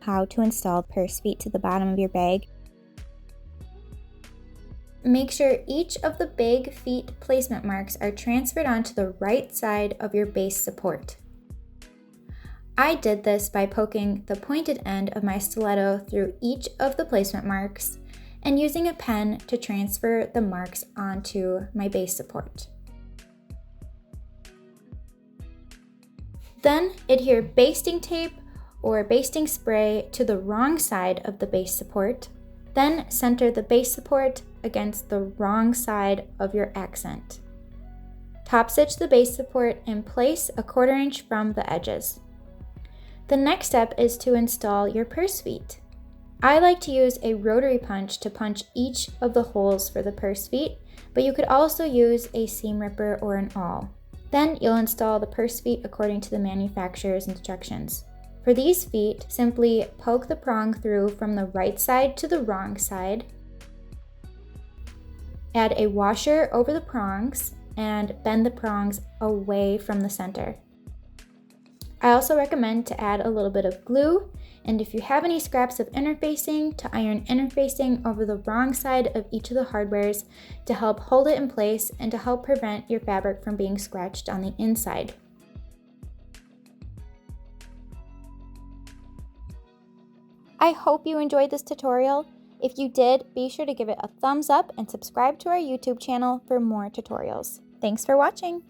how to install purse feet to the bottom of your bag. Make sure each of the bag feet placement marks are transferred onto the right side of your base support. I did this by poking the pointed end of my stiletto through each of the placement marks and using a pen to transfer the marks onto my base support. Then adhere basting tape or basting spray to the wrong side of the base support. Then center the base support against the wrong side of your accent. Top stitch the base support in place a 1/4 inch from the edges. The next step is to install your purse feet. I like to use a rotary punch to punch each of the holes for the purse feet, but you could also use a seam ripper or an awl. Then you'll install the purse feet according to the manufacturer's instructions. For these feet, simply poke the prong through from the right side to the wrong side. Add a washer over the prongs and bend the prongs away from the center. I also recommend to add a little bit of glue, and if you have any scraps of interfacing, to iron interfacing over the wrong side of each of the hardwares to help hold it in place and to help prevent your fabric from being scratched on the inside. I hope you enjoyed this tutorial. If you did, be sure to give it a thumbs up and subscribe to our YouTube channel for more tutorials. Thanks for watching!